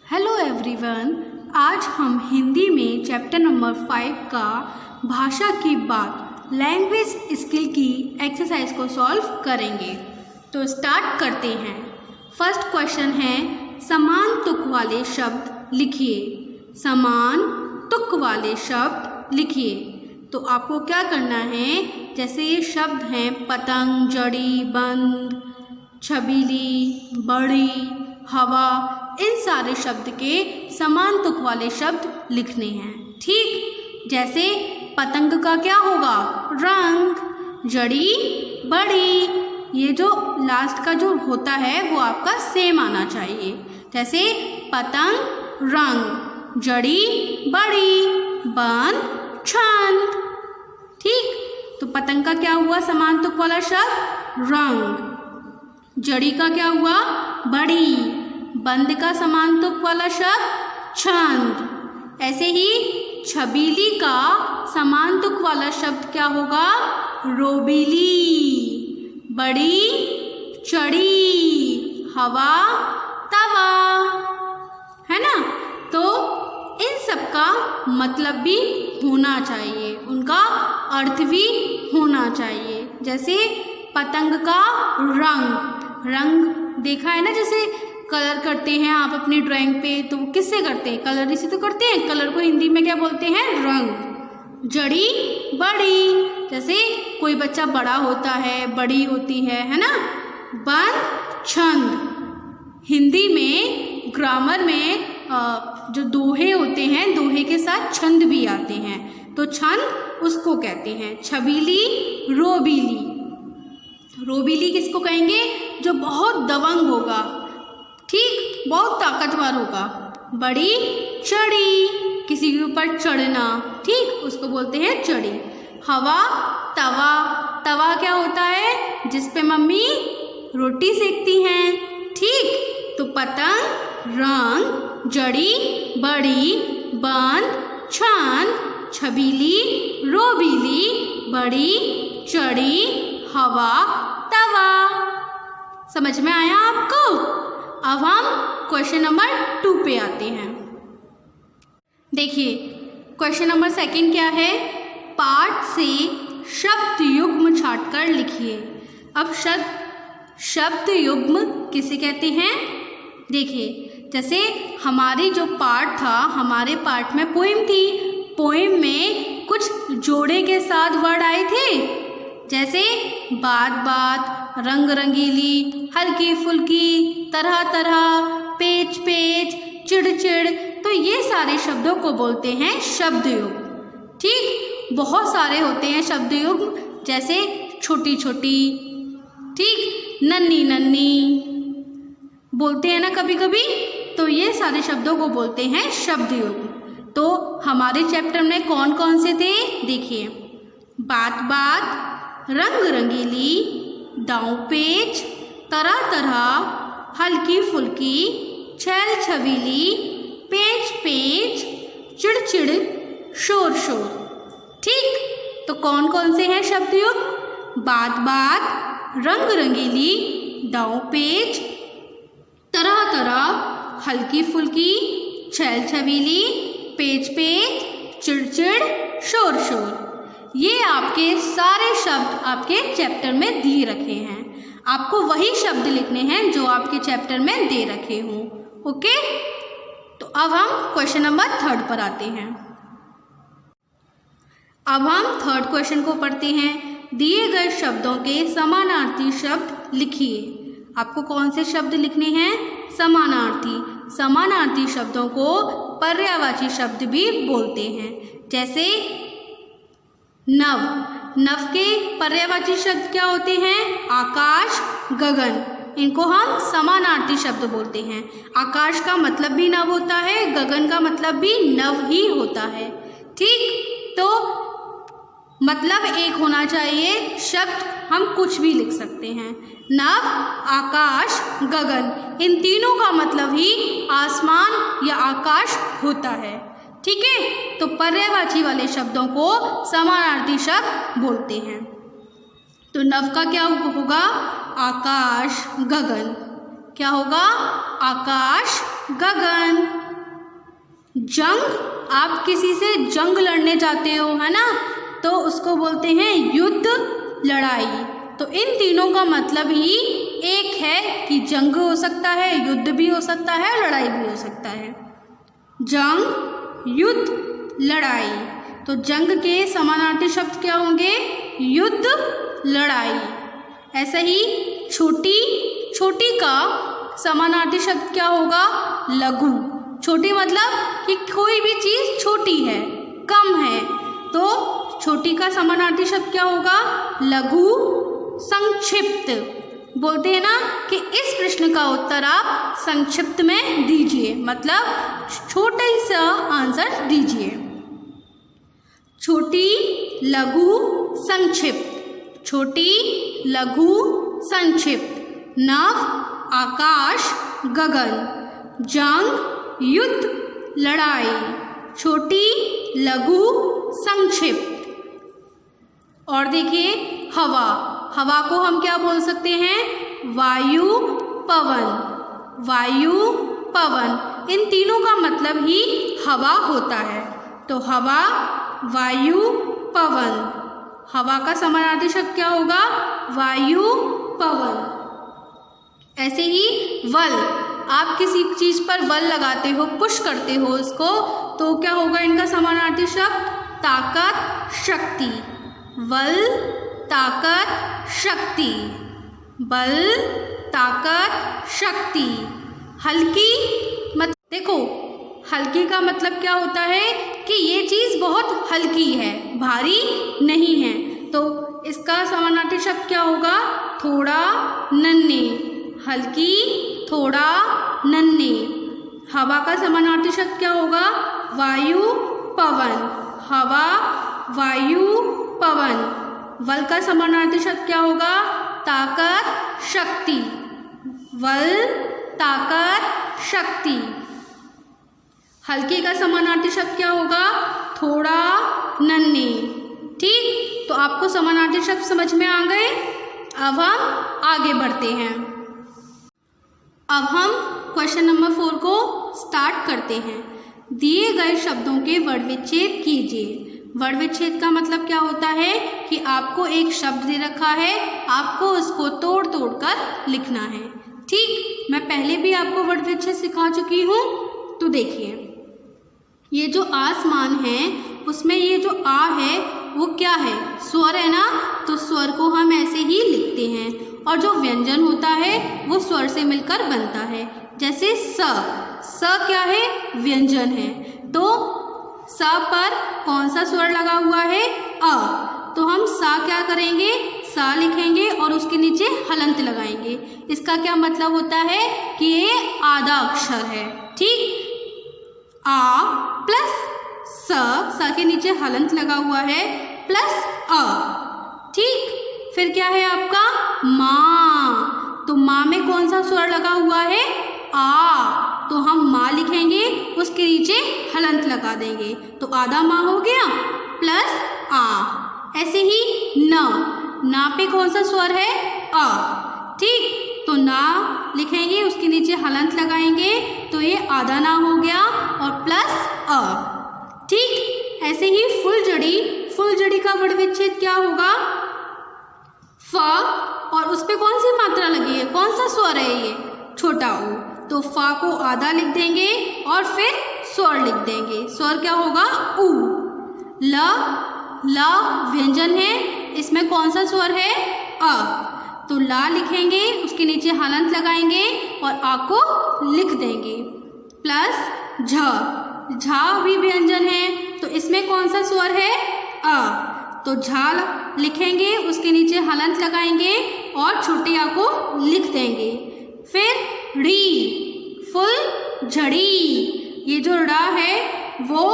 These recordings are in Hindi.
हेलो एवरीवन, आज हम हिंदी में चैप्टर नंबर 5 का भाषा की बात लैंग्वेज स्किल की एक्सरसाइज को सॉल्व करेंगे। तो स्टार्ट करते हैं। फर्स्ट क्वेश्चन है, समान तुक वाले शब्द लिखिए। समान तुक वाले शब्द लिखिए। तो आपको क्या करना है, जैसे ये शब्द हैं पतंग, जड़ी, बंद, छबीली, बड़ी, हवा, इन सारे शब्द के समान तुक वाले शब्द लिखने हैं। ठीक, जैसे पतंग का क्या होगा, रंग, जड़ी, बड़ी, ये जो लास्ट का जो होता है वो आपका सेम आना चाहिए। जैसे पतंग, रंग, जड़ी, बड़ी, बंद, छंद। ठीक, तो पतंग का क्या हुआ समान तुक वाला शब्द, रंग। जड़ी का क्या हुआ, बड़ी। बंद का समान तुक वाला शब्द, छंद। ऐसे ही छबीली का समान तुक वाला शब्द क्या होगा, रोबीली। बड़ी, चढ़ी, हवा, तवा, है ना। तो इन सब का मतलब भी होना चाहिए, उनका अर्थ भी होना चाहिए। जैसे पतंग का रंग, रंग देखा है ना, जैसे कलर करते हैं आप अपनी ड्राइंग पे, तो किससे करते हैं, कलर से तो करते हैं। कलर को हिंदी में क्या बोलते हैं, रंग। जड़ी, बड़ी, जैसे कोई बच्चा बड़ा होता है, बड़ी होती है ना। बंद, छंद। हिंदी में ग्रामर में जो दोहे होते हैं, दोहे के साथ छंद भी आते हैं, तो छंद उसको कहते हैं। छबीली, रोबीली। रोबीली किसको कहेंगे, जो बहुत दबंग होगा, ठीक, बहुत ताकतवर होगा। बड़ी, चढ़ी, किसी के ऊपर चढ़ना, ठीक, उसको बोलते हैं चढ़ी। हवा, तवा, तवा क्या होता है, जिस पे मम्मी रोटी सेकती हैं। ठीक, तो पतंग, रंग, जड़ी, बड़ी, बंद, छंद, छबीली, रोबीली, बड़ी, चढ़ी, हवा, तवा। समझ में आया आपको। अब हम क्वेश्चन नंबर 2 पे आते हैं। देखिए क्वेश्चन नंबर 2 क्या है, पाठ से शब्द युग्म छांटकर लिखिए। अब शब्द युग्म किसे कहते हैं, देखिए जैसे हमारी जो पाठ था, हमारे पाठ में पोएम थी, पोएम में कुछ जोड़े के साथ वर्ड आए थे, जैसे बात बात, रंग रंगीली, हल्की फुल्की, तरह तरह, पेच पेच, चिड़ चिड़, तो ये सारे शब्दों को बोलते हैं शब्द युग्म। ठीक, बहुत सारे होते हैं शब्द युग्म, जैसे छोटी छोटी, ठीक, नन्ही नन्ही बोलते हैं ना कभी कभी, तो ये सारे शब्दों को बोलते हैं शब्द युग्म। तो हमारे चैप्टर में कौन कौन से थे, देखिए बात बात, रंग रंगीली, दांव पेच, तरह तरह, हल्की फुल्की, छैल छबीली, पेच पेच, चिड़चिड़, शोर शोर। ठीक, तो कौन कौन से हैं शब्द युग्म, बात बात, रंग रंगीली, दांव पेच, तरह तरह, हल्की फुल्की, छैल छबीली, पेच पेच, चिड़चिड़, शोर शोर। ये आपके सारे शब्द आपके चैप्टर में दिए रखे हैं, आपको वही शब्द लिखने हैं जो आपके चैप्टर में दे रखे हों। ओके, तो अब हम क्वेश्चन नंबर 3 पर आते हैं। अब हम 3rd क्वेश्चन को पढ़ते हैं। दिए गए शब्दों के समानार्थी शब्द लिखिए। आपको कौन से शब्द लिखने हैं, समानार्थी। समानार्थी शब्दों को पर्यायवाची शब्द भी बोलते हैं। जैसे नव, नव के पर्यायवाची शब्द क्या होते हैं, आकाश, गगन, इनको हम समानार्थी शब्द बोलते हैं। आकाश का मतलब भी नव होता है, गगन का मतलब भी नव ही होता है। ठीक, तो मतलब एक होना चाहिए, शब्द हम कुछ भी लिख सकते हैं। नव, आकाश, गगन, इन तीनों का मतलब ही आसमान या आकाश होता है। ठीक है, तो पर्यायवाची वाले शब्दों को समानार्थी शब्द बोलते हैं। तो नव का क्या होगा, आकाश, गगन, क्या होगा, आकाश, गगन। जंग, आप किसी से जंग लड़ने जाते हो, है ना, तो उसको बोलते हैं युद्ध, लड़ाई। तो इन तीनों का मतलब ही एक है कि जंग हो सकता है, युद्ध भी हो सकता है, लड़ाई भी हो सकता है। जंग, युद्ध, लड़ाई। तो जंग के समानार्थी शब्द क्या होंगे? युद्ध, लड़ाई। ऐसे ही छोटी, छोटी का समानार्थी शब्द क्या होगा? लघु। छोटी मतलब कि कोई भी चीज़ छोटी है, कम है, तो छोटी का समानार्थी शब्द क्या होगा? लघु, संक्षिप्त। बोलते हैं ना कि इस प्रश्न का उत्तर आप संक्षिप्त में दीजिए, मतलब छोटा ही सा आंसर दीजिए। छोटी, लघु, संक्षिप्त। छोटी, लघु, संक्षिप्त। नभ, आकाश, गगन। जंग, युद्ध, लड़ाई। छोटी, लघु, संक्षिप्त। और देखिए हवा। हवा को हम क्या बोल सकते हैं? वायु, पवन। वायु, पवन, इन तीनों का मतलब ही हवा होता है। तो हवा, वायु, पवन। हवा का समानार्थी शब्द क्या होगा? वायु, पवन। ऐसे ही बल, आप किसी चीज़ पर बल लगाते हो, पुश करते हो उसको, तो क्या होगा इनका समानार्थी शब्द? ताकत, शक्ति। बल, ताकत, शक्ति। बल, ताकत, शक्ति। हल्की, देखो हल्की का मतलब क्या होता है कि ये चीज़ बहुत हल्की है, भारी नहीं है। तो इसका समानार्थी शब्द क्या होगा? थोड़ा, नन्हे। हल्की, थोड़ा, नन्हे। हवा का समानार्थी शब्द क्या होगा? वायु, पवन। हवा, वायु, पवन। बल का समानार्थी शब्द क्या होगा? ताकत, शक्ति। बल, ताकत, शक्ति। हल्की का समानार्थी शब्द क्या होगा? थोड़ा, नन्हे। ठीक, तो आपको समानार्थी शब्द समझ में आ गए। अब हम आगे बढ़ते हैं। अब हम क्वेश्चन नंबर 4 को स्टार्ट करते हैं। दिए गए शब्दों के वर्णविच्छेद कीजिए। वर्णविच्छेद का मतलब क्या होता है कि आपको एक शब्द दे रखा है, आपको उसको तोड़ तोड़ कर लिखना है। ठीक, मैं पहले भी आपको वर्णविच्छेद सिखा चुकी हूँ। तो देखिए, ये जो आसमान है उसमें ये जो आ है वो क्या है? स्वर है ना, तो स्वर को हम ऐसे ही लिखते हैं। और जो व्यंजन होता है वो स्वर से मिलकर बनता है। जैसे स क्या है? व्यंजन है। तो स पर कौन सा स्वर लगा हुआ है? अ। तो हम सा क्या करेंगे? सा लिखेंगे और उसके नीचे हलंत लगाएंगे। इसका क्या मतलब होता है कि ये आधा अक्षर है। ठीक, आ प्लस स के नीचे हलंत लगा हुआ है, प्लस अ। ठीक, फिर क्या है आपका? माँ। तो माँ में कौन सा स्वर लगा हुआ है? आ। तो हम माँ लिखेंगे, उसके नीचे हलंत लगा देंगे, तो आधा माँ हो गया, प्लस आ। ऐसे ही ना पे कौन सा स्वर है? अ। ठीक, तो ना लिखेंगे, उसके नीचे हलंत लगाएंगे, तो ये आधा ना हो गया और प्लस अ। ठीक, ऐसे ही फुलझड़ी का वर्णविच्छेद क्या होगा? फ, और उस पे कौन सी मात्रा लगी है? कौन सा स्वर है ये? छोटा ऊ। तो फ को आधा लिख देंगे और फिर स्वर लिख देंगे। स्वर क्या होगा? ऊ। ल व्यंजन है, इसमें कौन सा स्वर है? अ। तो ला लिखेंगे, उसके नीचे हलंत लगाएंगे और आ को लिख देंगे, प्लस झा भी व्यंजन है, तो इसमें कौन सा स्वर है? अ। तो झा लिखेंगे, उसके नीचे हलंत लगाएंगे और छोटे आ को लिख देंगे। फिर ड़ी, फुल झड़ी। ये जो ड़ा है वो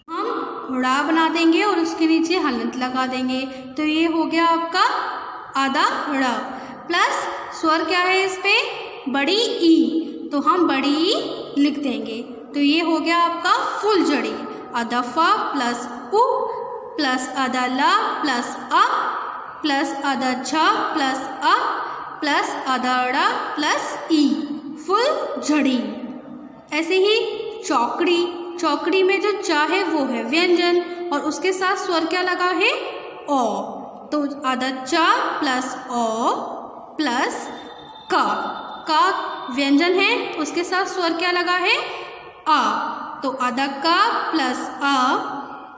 हम ड़ा बना देंगे और उसके नीचे हलंत लगा देंगे, तो ये हो गया आपका आधा ड़ा। प्लस स्वर क्या है इस पे? बड़ी ई, तो हम बड़ी ई लिख देंगे, तो ये हो गया आपका फुलझड़ी। आधा फा प्लस उ प्लस आधा ला प्लस अ प्लस आधा झ प्लस अ प्लस आधा ड़ा प्लस ई, फुलझड़ी। ऐसे ही चौकड़ी, चौकड़ी में जो चा है वो है व्यंजन और उसके साथ स्वर क्या लगा है? ओ। तो आधा चा प्लस ओ प्लस का व्यंजन है, उसके साथ स्वर क्या लगा है? आ। तो आधा का प्लस आ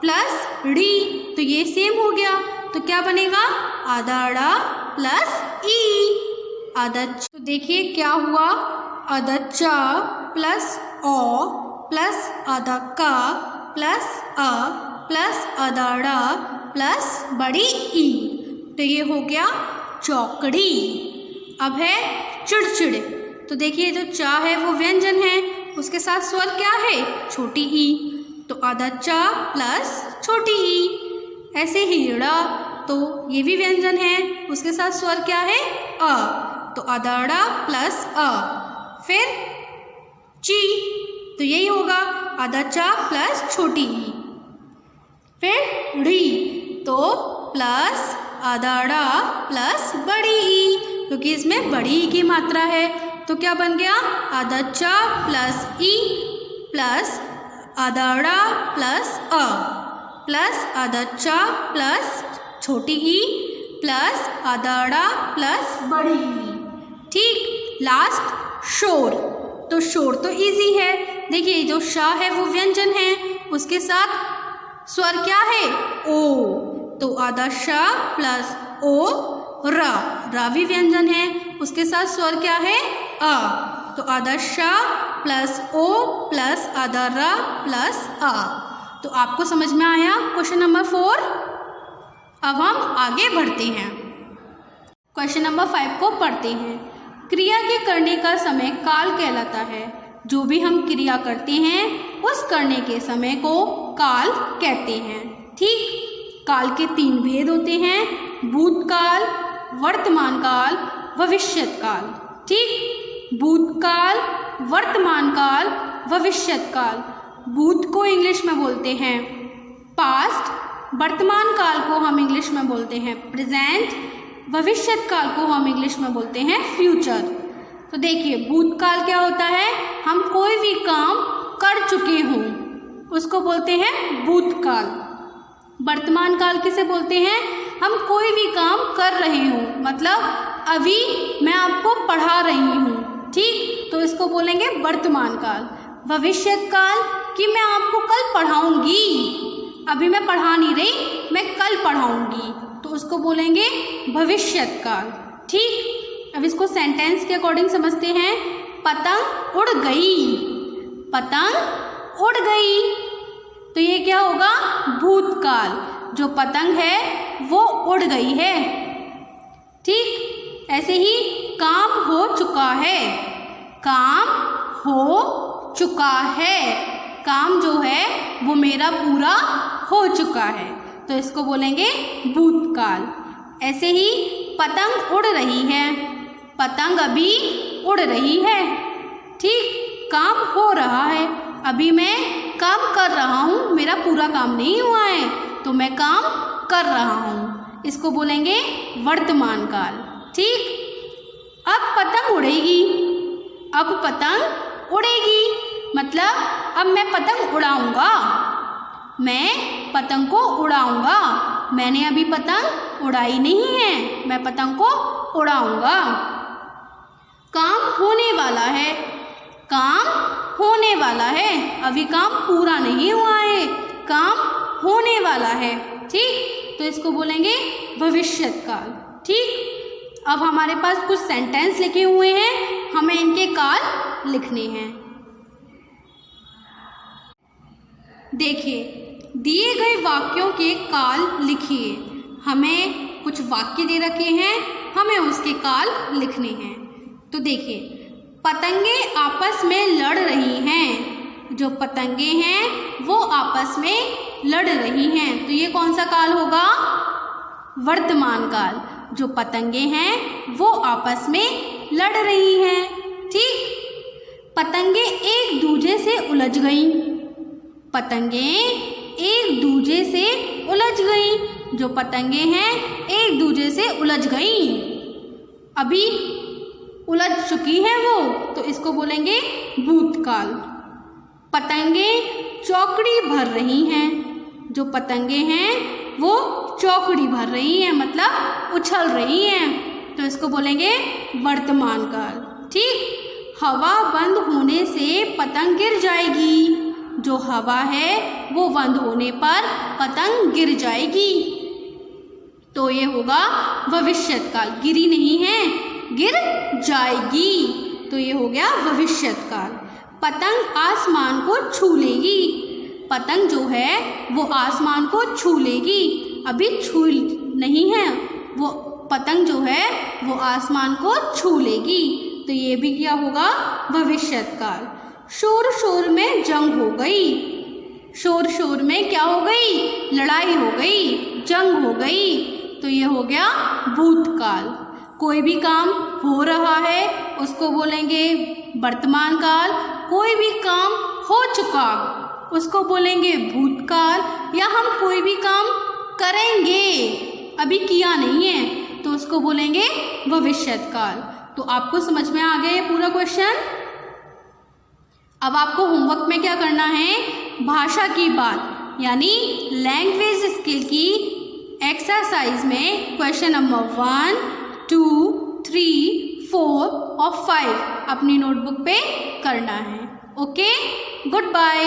प्लस ड़ी, तो ये सेम हो गया। तो क्या बनेगा? आधा अड़ा प्लस ई। आधा, तो देखिए क्या हुआ? आधा चा प्लस ओ प्लस आधा का प्लस आ प्लस आधा अड़ा प्लस बड़ी ई, तो ये हो गया चौकड़ी। अब है चिड़चिड़। तो देखिए जो चा है वो व्यंजन है, उसके साथ स्वर क्या है? छोटी ई। तो आधा चा प्लस छोटी ई। ऐसे ही ड़ा, तो ये भी व्यंजन है, उसके साथ स्वर क्या है? अ। तो आधा अड़ा प्लस अ। फिर ची, तो यही होगा आधा चा प्लस छोटी ई। फिर ड़ी, तो प्लस आधा अड़ा प्लस बड़ी ई, क्योंकि इसमें बड़ी ई की मात्रा है। तो क्या बन गया? आधा चा प्लस ई प्लस आधा अड़ा प्लस अ प्लस आधा चा प्लस छोटी ई प्लस आधा अड़ा प्लस बड़ी ई। ठीक। लास्ट शोर। तो शोर तो इजी है। देखिए जो शा है वो व्यंजन है, उसके साथ स्वर क्या है? ओ। तो आधा शा प्लस ओ रा, रा भी व्यंजन है, उसके साथ स्वर क्या है? आ। तो आधा शा प्लस ओ प्लस आधा रा प्लस आ। तो आपको समझ में आया क्वेश्चन नंबर 4। अब हम आगे बढ़ते हैं, क्वेश्चन नंबर 5 को पढ़ते हैं। क्रिया के करने का समय काल कहलाता है। जो भी हम क्रिया करते हैं उस करने के समय को काल कहते हैं। ठीक। काल के 3 भेद होते हैं, भूतकाल, वर्तमान काल, भविष्यत काल। ठीक। भूतकाल, वर्तमान काल, भविष्यत काल। भूत को इंग्लिश में बोलते हैं पास्ट, वर्तमान काल को हम इंग्लिश में बोलते हैं प्रेजेंट, भविष्यत काल को हम इंग्लिश में बोलते हैं फ्यूचर। तो देखिए भूतकाल क्या होता है? हम कोई भी काम कर चुके हों उसको बोलते हैं भूतकाल। वर्तमान काल किसे बोलते हैं? हम कोई भी काम कर रहे हों, मतलब अभी मैं आपको पढ़ा रही हूँ। ठीक। तो इसको बोलेंगे वर्तमान काल। भविष्यत काल कि मैं आपको कल पढ़ाऊँगी, अभी मैं पढ़ा नहीं रही, मैं कल पढ़ाऊँगी, तो उसको बोलेंगे भविष्यत काल। ठीक। अब इसको सेंटेंस के अकॉर्डिंग समझते हैं। पतंग उड़ गई, पतंग उड़ गई, तो ये क्या होगा? भूतकाल। जो पतंग है वो उड़ गई है। ठीक। ऐसे ही काम हो चुका है, काम हो चुका है, काम जो है वो मेरा पूरा हो चुका है, तो इसको बोलेंगे भूतकाल। ऐसे ही पतंग उड़ रही है, पतंग अभी उड़ रही है। ठीक। काम हो रहा है, अभी मैं काम कर रहा हूँ, मेरा पूरा काम नहीं हुआ है, तो मैं काम कर रहा हूँ, इसको बोलेंगे वर्तमान काल। ठीक। अब पतंग उड़ेगी, अब पतंग उड़ेगी, मतलब अब मैं पतंग उड़ाऊँगा, मैं पतंग को उड़ाऊँगा। मैंने अभी पतंग उड़ाई नहीं है, मैं पतंग को उड़ाऊँगा। काम होने वाला है, काम होने वाला है, अभी काम पूरा नहीं हुआ है, काम होने वाला है। ठीक। तो इसको बोलेंगे भविष्यत काल। ठीक। अब हमारे पास कुछ सेंटेंस लिखे हुए हैं, हमें इनके काल लिखने हैं। देखिए दिए गए वाक्यों के काल लिखिए। हमें कुछ वाक्य दे रखे हैं, हमें उसके काल लिखने हैं। तो देखिए पतंगे आपस में लड़ रही हैं, जो पतंगे हैं वो आपस में लड़ रही हैं, तो ये कौन सा काल होगा? वर्तमान काल। जो पतंगे हैं वो आपस में लड़ रही हैं। ठीक। पतंगे एक दूजे से उलझ गईं, पतंगे एक दूजे से उलझ गईं, जो पतंगे हैं एक दूजे से उलझ गईं। अभी उलझ चुकी हैं वो, तो इसको बोलेंगे भूतकाल। पतंगे चौकड़ी भर रही हैं, जो पतंगे हैं वो चौकड़ी भर रही हैं मतलब उछल रही हैं, तो इसको बोलेंगे वर्तमान काल। ठीक। हवा बंद होने से पतंग गिर जाएगी, जो हवा है वो बंद होने पर पतंग गिर जाएगी, तो ये होगा भविष्यत काल। गिरी नहीं है, गिर जाएगी, तो ये हो गया भविष्यत काल। पतंग आसमान को छू लेगी, पतंग जो है वो आसमान को छू लेगी, अभी छू नहीं है वो पतंग जो है वो आसमान को छू लेगी, तो ये भी क्या होगा भविष्यत काल। शोर शोर में जंग हो गई, शोर शोर में क्या हो गई, लड़ाई हो गई, जंग हो गई, तो ये हो गया भूतकाल। कोई भी काम हो रहा है उसको बोलेंगे वर्तमान काल, कोई भी काम हो चुका उसको बोलेंगे भूतकाल, या हम कोई भी काम करेंगे अभी किया नहीं है तो उसको बोलेंगे भविष्यत काल। तो आपको समझ में आ गया ये पूरा क्वेश्चन। अब आपको होमवर्क में क्या करना है, भाषा की बात यानी लैंग्वेज स्किल की एक्सरसाइज में क्वेश्चन नंबर 1, 2, 3, 4 और 5 अपनी नोटबुक पे करना है। Okay, good bye.